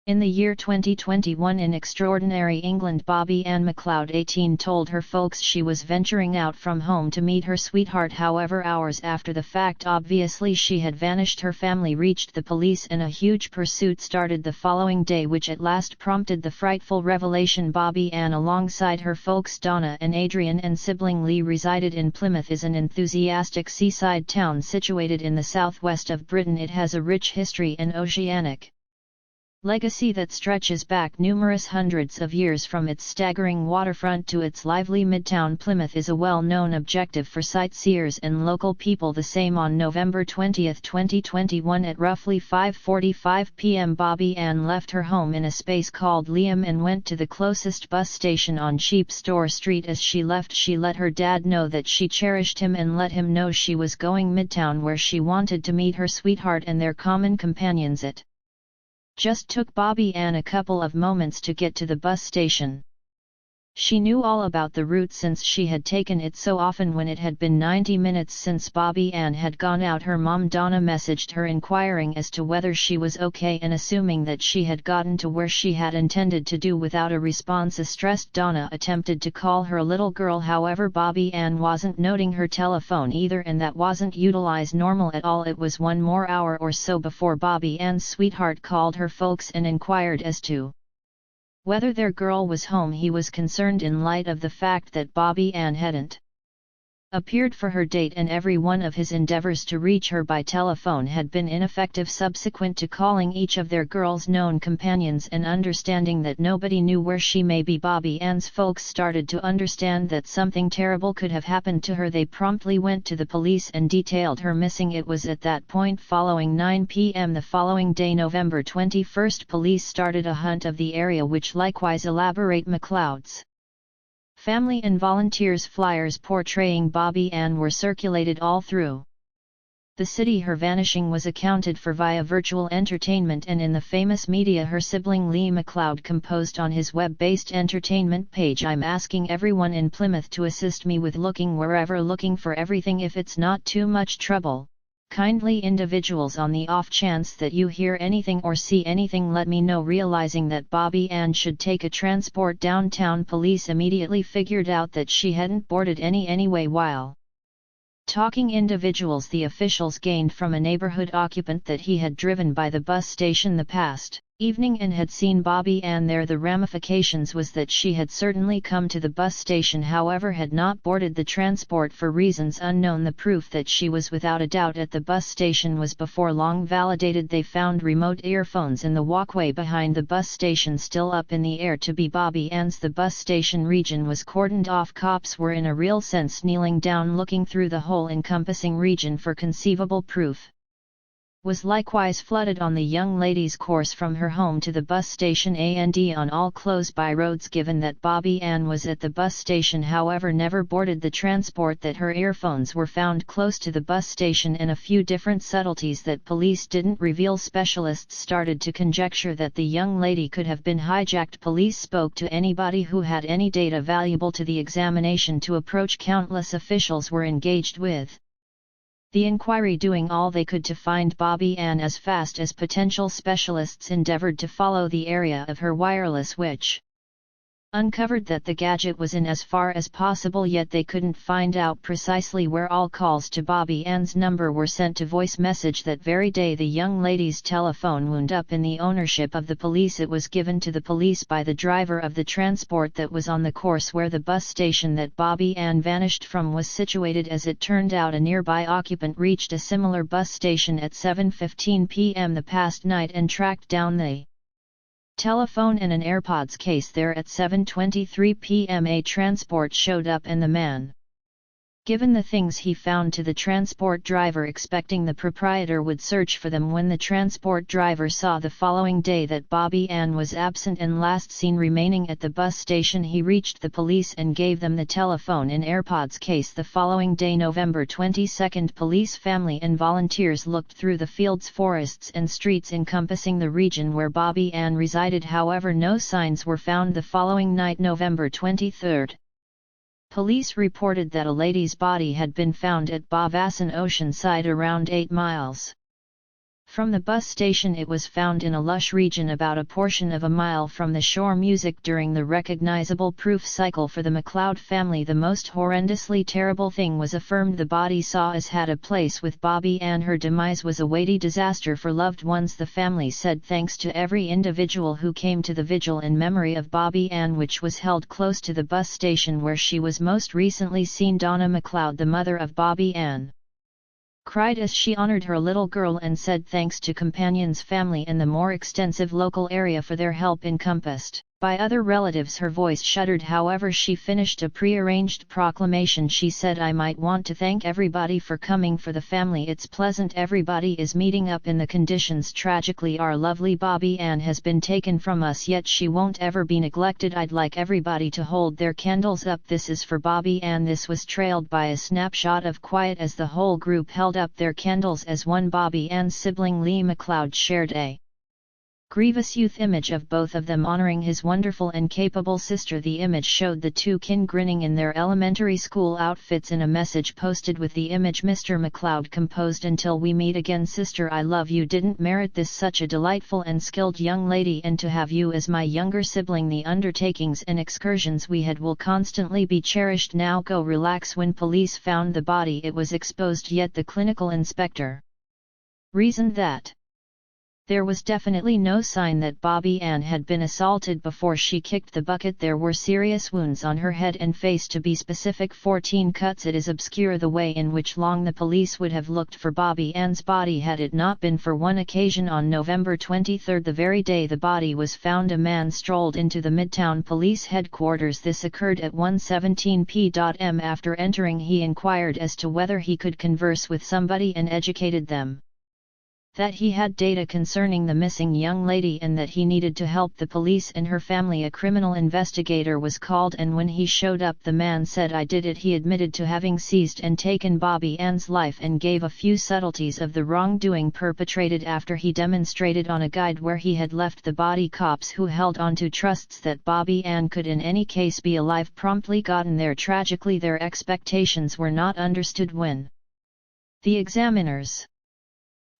In the year 2021 in extraordinary England, Bobbi Ann McLeod 18 told her folks she was venturing out from home to meet her sweetheart. However, hours after the fact, obviously she had vanished. Her family reached the police and a huge pursuit started the following day, which at last prompted the frightful revelation. Bobbi Ann, alongside her folks Donna and Adrian and sibling Lee, resided in Plymouth, is an enthusiastic seaside town situated in the southwest of Britain. It has a rich history and oceanic legacy that stretches back numerous hundreds of years. From its staggering waterfront to its lively midtown, Plymouth is a well-known objective for sightseers and local people. The same on November 20, 2021 at roughly 5:45 p.m. Bobbi Ann left her home in a space called Liam and went to the closest bus station on Sheep Store Street. As she left, she let her dad know that she cherished him and let him know she was going midtown, where she wanted to meet her sweetheart and their common companions. It just took Bobbi Ann a couple of moments to get to the bus station. She knew all about the route since she had taken it so often. When it had been 90 minutes since Bobbi Ann had gone out, her mom Donna messaged her inquiring as to whether she was okay, and assuming that she had gotten to where she had intended to do without a response. A stressed Donna attempted to call her little girl, however Bobbi Ann wasn't noting her telephone either, and that wasn't utilized normal at all. It was 1 more hour or so before Bobbi Ann's sweetheart called her folks and inquired as to whether their girl was home. He was concerned in light of the fact that Bobbi Ann hadn't appeared for her date, and every one of his endeavors to reach her by telephone had been ineffective. Subsequent to calling each of their girls' known companions and understanding that nobody knew where she may be, Bobbi Ann's folks started to understand that something terrible could have happened to her. They promptly went to the police and detailed her missing. It was at that point, following 9 p.m. the following day, November 21, police started a hunt of the area, which likewise elaborate McLeod's family and volunteers. Flyers portraying Bobbi Ann were circulated all through the city. Her vanishing was accounted for via virtual entertainment and in the famous media. Her sibling Lee McLeod composed on his web-based entertainment page, "I'm asking everyone in Plymouth to assist me with looking wherever, looking for everything. If it's not too much trouble, kindly individuals, on the off chance that you hear anything or see anything, let me know." Realizing that Bobbi Ann should take a transport downtown, police immediately figured out that she hadn't boarded any anyway. While talking individuals, the officials gained from a neighborhood occupant that he had driven by the bus station the past evening and had seen Bobbi Ann there. The ramifications was that she had certainly come to the bus station, however had not boarded the transport for reasons unknown. The proof that she was without a doubt at the bus station was before long validated. They found remote earphones in the walkway behind the bus station, still up in the air to be Bobbi Ann's. The bus station region was cordoned off. Cops were in a real sense kneeling down, looking through the whole encompassing region for conceivable proof was likewise flooded on the young lady's course from her home to the bus station and on all close-by roads. Given that Bobbi Ann was at the bus station, however never boarded the transport, that her earphones were found close to the bus station, and a few different subtleties that police didn't reveal, specialists started to conjecture that the young lady could have been hijacked. Police spoke to anybody who had any data valuable to the examination to approach. Countless officials were engaged with the inquiry, doing all they could to find Bobbi Ann as fast as potential specialists endeavored to follow the area of her wireless, which uncovered that the gadget was in as far as possible, yet they couldn't find out precisely where. All calls to Bobbi Ann's number were sent to voice message. That very day the young lady's telephone wound up in the ownership of the police. It was given to the police by the driver of the transport that was on the course where the bus station that Bobbi Ann vanished from was situated. As it turned out, a nearby occupant reached a similar bus station at 7:15 p.m. the past night and tracked down the telephone and an AirPods case there. At 7:23 p.m. a transport showed up and the man given the things he found to the transport driver, expecting the proprietor would search for them. When the transport driver saw the following day that Bobbi Ann was absent and last seen remaining at the bus station, he reached the police and gave them the telephone and AirPods case. The following day, November 22, police, family and volunteers looked through the fields, forests and streets encompassing the region where Bobbi Ann resided. However, no signs were found. The following night, November 23, police reported that a lady's body had been found at Bovassan Oceanside, around 8 miles From the bus station, it was found in a lush region about a portion of a mile from the shore. Music during the recognizable proof cycle for the McLeod family. The most horrendously terrible thing was affirmed the body saw as had a place with Bobbi Ann. Her demise was a weighty disaster for loved ones. The family said thanks to every individual who came to the vigil in memory of Bobbi Ann, which was held close to the bus station where she was most recently seen. Donna McLeod, the mother of Bobbi Ann, cried as she honored her little girl and said thanks to companions, family and the more extensive local area for their help. Encompassed by other relatives, her voice shuddered. However, she finished a pre-arranged proclamation. She said, "I might want to thank everybody for coming. For the family it's pleasant everybody is meeting up in the conditions. Tragically, our lovely Bobbi Ann has been taken from us, yet she won't ever be neglected. I'd like everybody to hold their candles up. This is for Bobbi Ann." This was trailed by a snapshot of quiet as the whole group held up their candles as one. Bobbi Ann's sibling Lee McLeod shared a grievous youth image of both of them honoring his wonderful and capable sister. The image showed the two kin grinning in their elementary school outfits. In a message posted with the image, Mr. McLeod composed, "Until we meet again, sister, I love you. Didn't merit this, such a delightful and skilled young lady, and to have you as my younger sibling. The undertakings and excursions we had will constantly be cherished. Now go relax." When police found the body, it was exposed, yet the clinical inspector reasoned that there was definitely no sign that Bobbi Ann had been assaulted before she kicked the bucket. There were serious wounds on her head and face, to be specific 14 cuts. It is obscure the way in which long the police would have looked for Bobbi Ann's body had it not been for one occasion. On November 23, the very day the body was found, a man strolled into the Midtown Police Headquarters. This occurred at 1:17 p.m. After entering, he inquired as to whether he could converse with somebody and educated them that he had data concerning the missing young lady and that he needed to help the police and her family. A criminal investigator was called, and when he showed up, the man said, "I did it." He admitted to having seized and taken Bobbi Ann's life and gave a few subtleties of the wrongdoing perpetrated after he demonstrated on a guide where he had left the body. Cops who held on to trusts that Bobbi Ann could in any case be alive promptly gotten there. Tragically, their expectations were not understood. When the examiners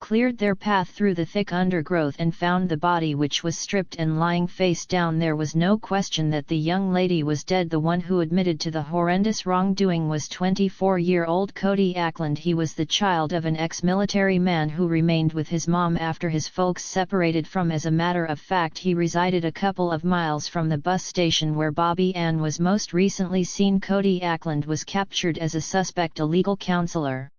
cleared their path through the thick undergrowth and found the body, which was stripped and lying face down, there was no question that the young lady was dead. The one who admitted to the horrendous wrongdoing was 24-year-old Cody Ackland. He was the child of an ex-military man who remained with his mom after his folks separated from. As a matter of fact, he resided a couple of miles from the bus station where Bobbi Ann was most recently seen. Cody Ackland was captured as a suspect. A legal counselor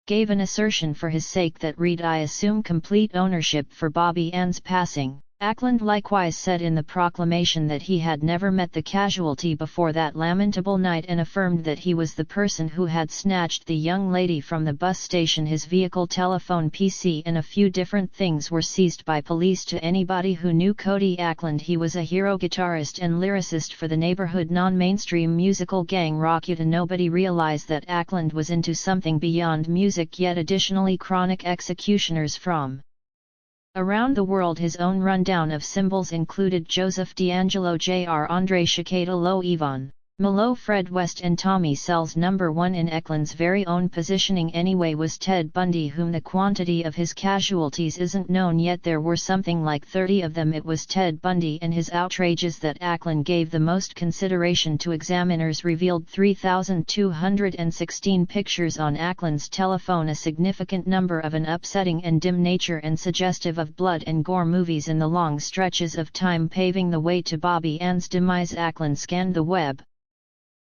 gave an assertion for his sake that read, "I assume complete ownership for Bobbi Ann's passing." Ackland likewise said in the proclamation that he had never met the casualty before that lamentable night and affirmed that he was the person who had snatched the young lady from the bus station. His vehicle, telephone, PC and a few different things were seized by police. To anybody who knew Cody Ackland, he was a hero guitarist and lyricist for the neighborhood non-mainstream musical gang Rockuta. Nobody realized that Ackland was into something beyond music. Yet additionally, chronic executioners from around the world. His own rundown of symbols included Joseph D'Angelo, Jr., Andre Shikata, Lo Ivan Malo, Fred West and Tommy Sells. Number 1 in Eckland's very own positioning anyway was Ted Bundy, whom the quantity of his casualties isn't known, yet there were something like 30 of them. It was Ted Bundy and his outrages that Ackland gave the most consideration to. Examiners revealed 3,216 pictures on Ackland's telephone, a significant number of an upsetting and dim nature and suggestive of blood and gore movies in the long stretches of time paving the way to Bobbi Ann's demise. Ackland scanned the web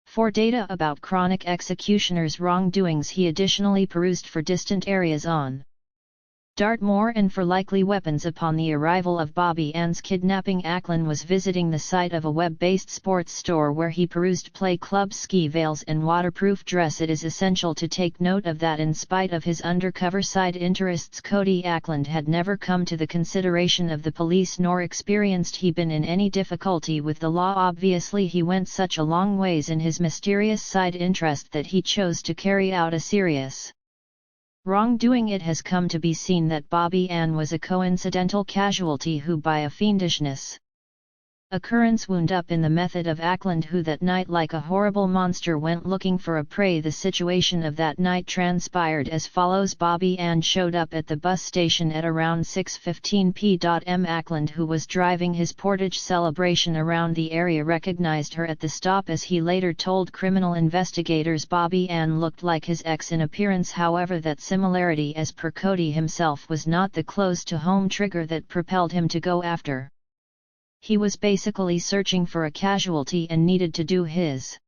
for data about chronic executioners' wrongdoings. He additionally perused for distant areas on Dartmoor and for likely weapons. Upon the arrival of Bobbi Ann's kidnapping, Ackland was visiting the site of a web-based sports store where he perused play clubs, ski veils and waterproof dress. It is essential to take note of that in spite of his undercover side interests, Cody Ackland had never come to the consideration of the police nor experienced he been in any difficulty with the law. Obviously he went such a long ways in his mysterious side interest that he chose to carry out a serious wrongdoing. It has come to be seen that Bobbi Ann was a coincidental casualty who, by a fiendishness Occurrence wound up in the method of Ackland, who that night like a horrible monster went looking for a prey. The situation of that night transpired as follows. Bobbi Ann showed up at the bus station at around 6:15 p.m. Ackland, who was driving his Portage celebration around the area, recognized her at the stop. As he later told criminal investigators, Bobbi Ann looked like his ex in appearance. However, that similarity, as per Cody himself, was not the close-to-home trigger that propelled him to go after. He was basically searching for a casualty and needed to do his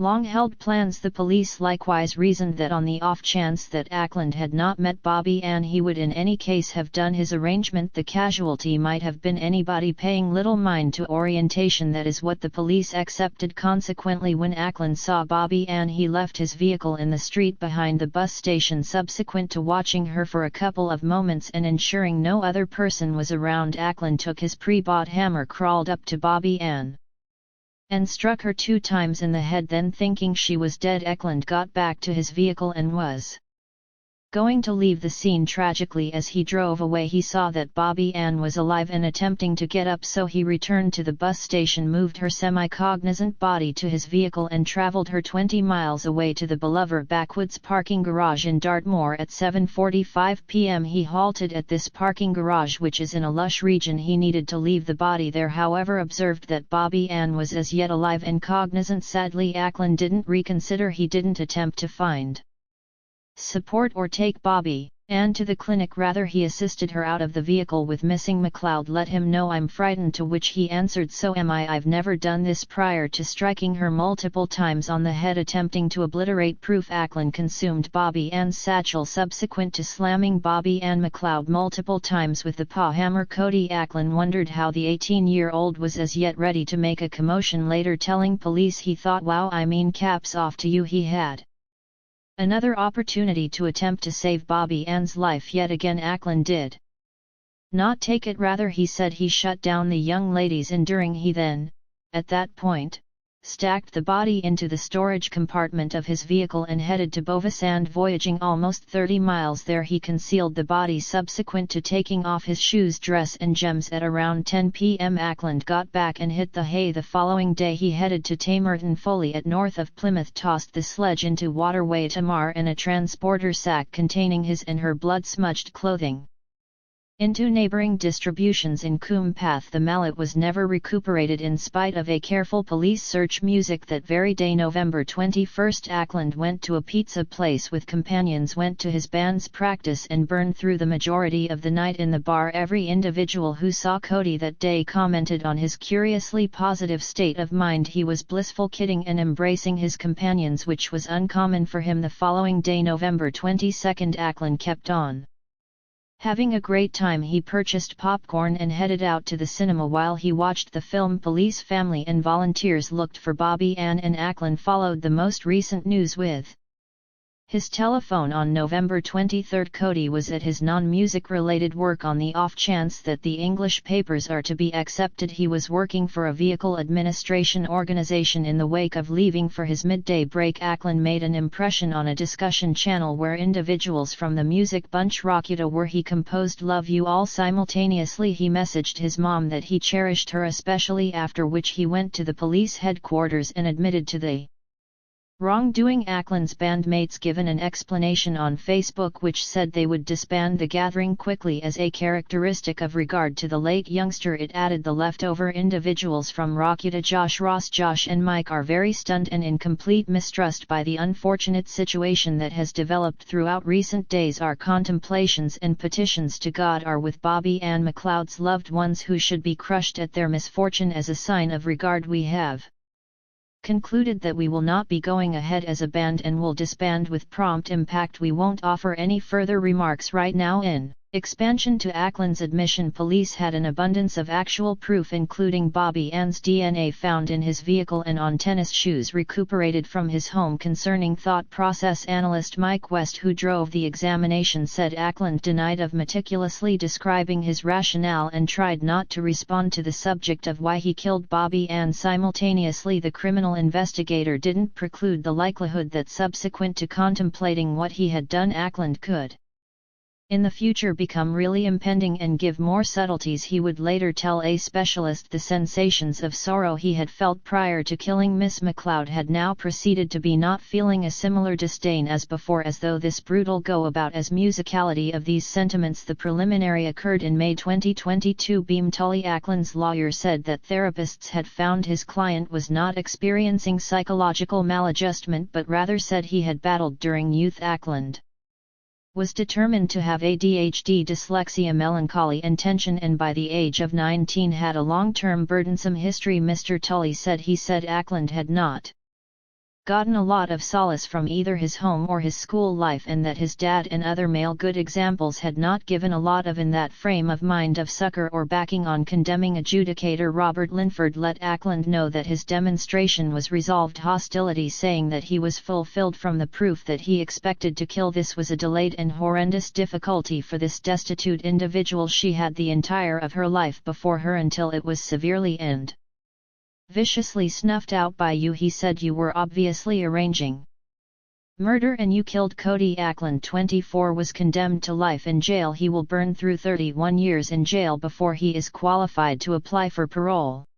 long-held plans. The police likewise reasoned that on the off chance that Ackland had not met Bobbi Ann, he would in any case have done his arrangement. The casualty might have been anybody paying little mind to orientation. That is what the police accepted. Consequently, when Ackland saw Bobbi Ann, he left his vehicle in the street behind the bus station. Subsequent to watching her for a couple of moments and ensuring no other person was around, Ackland took his pre-bought hammer, crawled up to Bobbi Ann, and struck her 2 times in the head. Then, thinking she was dead, Ackland got back to his vehicle and was going to leave the scene. Tragically, as he drove away, he saw that Bobbi Ann was alive and attempting to get up, so he returned to the bus station, moved her semi-cognizant body to his vehicle and traveled her 20 miles away to the beloved backwoods parking garage in Dartmoor. At 7:45 p.m. he halted at this parking garage, which is in a lush region. He needed to leave the body there, however observed that Bobbi Ann was as yet alive and cognizant. Sadly, Ackland didn't reconsider. He didn't attempt to find support or take Bobbi Ann to the clinic. Rather, he assisted her out of the vehicle with missing. McLeod let him know, "I'm frightened," to which he answered, "So am I. I've never done this," prior to striking her multiple times on the head, attempting to obliterate proof. Ackland consumed Bobbi Ann's satchel. Subsequent to slamming Bobbi Ann McLeod multiple times with the paw hammer, Cody Ackland wondered how the 18-year-old was as yet ready to make a commotion, later telling police he thought, "Wow, I mean caps off to you, he had another opportunity to attempt to save Bobbi Ann's life. Yet again Ackland did not take it. Rather, he said he shut down the young lady's enduring. He then, at that point, stacked the body into the storage compartment of his vehicle and headed to Bovisand. Voyaging almost 30 miles there, he concealed the body. Subsequent to taking off his shoes, dress and gems at around 10 p.m. Ackland got back and hit the hay. The following day he headed to Tamerton Foley at north of Plymouth, tossed the sledge into waterway Tamar and a transporter sack containing his and her blood-smudged clothing into neighboring distributions in Coombe Path. The mallet was never recuperated in spite of a careful police search. Music. That very day, November 21, Ackland went to a pizza place with companions, went to his band's practice and burned through the majority of the night in the bar. Every individual who saw Cody that day commented on his curiously positive state of mind. He was blissful, kidding and embracing his companions, which was uncommon for him. The following day, November 22, Ackland kept on having a great time. He purchased popcorn and headed out to the cinema. While he watched the film, police, family and volunteers looked for Bobbi Ann, and Ackland followed the most recent news with his telephone. On November 23, Cody was at his non-music related work. On the off chance that the English papers are to be accepted, he was working for a vehicle administration organization. In the wake of leaving for his midday break, Ackland made an impression on a discussion channel where individuals from the music bunch Rockuta were. He composed "Love You All." Simultaneously, he messaged his mom that he cherished her especially, after which he went to the police headquarters and admitted to the wrongdoing. Ackland's bandmates given an explanation on Facebook which said they would disband the gathering quickly. As a characteristic of regard to the late youngster, it added, "The leftover individuals from Rockuta, Josh Ross, Josh and Mike, are very stunned and in complete mistrust by the unfortunate situation that has developed throughout recent days. Our contemplations and petitions to God are with Bobbi Ann McLeod's loved ones, who should be crushed at their misfortune. As a sign of regard, we have concluded that we will not be going ahead as a band and will disband with prompt impact. We won't offer any further remarks right now." In expansion to Ackland's admission, police had an abundance of actual proof, including Bobbi Ann's DNA found in his vehicle and on tennis shoes recuperated from his home. Concerning thought process analyst Mike West, who drove the examination, said Ackland denied of meticulously describing his rationale and tried not to respond to the subject of why he killed Bobbi Ann. Simultaneously, the criminal investigator didn't preclude the likelihood that subsequent to contemplating what he had done, Ackland could in the future become really impending and give more subtleties. He would later tell a specialist the sensations of sorrow he had felt prior to killing Miss McLeod had now proceeded to be not feeling a similar disdain as before, as though this brutal go about as musicality of these sentiments. The preliminary occurred in May 2022. Beam Tully Ackland's lawyer said that therapists had found his client was not experiencing psychological maladjustment but rather said he had battled during youth. Ackland was determined to have ADHD, dyslexia, melancholy and tension, and by the age of 19 had a long-term burdensome history. Mr. Tully said he said Ackland had not gotten a lot of solace from either his home or his school life, and that his dad and other male good examples had not given a lot of in that frame of mind of succor or backing on. Condemning adjudicator Robert Linford let Ackland know that his demonstration was resolved hostility, saying that he was fulfilled from the proof that he expected to kill. This was a delayed and horrendous difficulty for this destitute individual. She had the entire of her life before her until it was severely and viciously snuffed out by you. He said you were obviously arranging murder and you killed Cody. Ackland, 24, was condemned to life in jail. He will burn through 31 years in jail before he is qualified to apply for parole.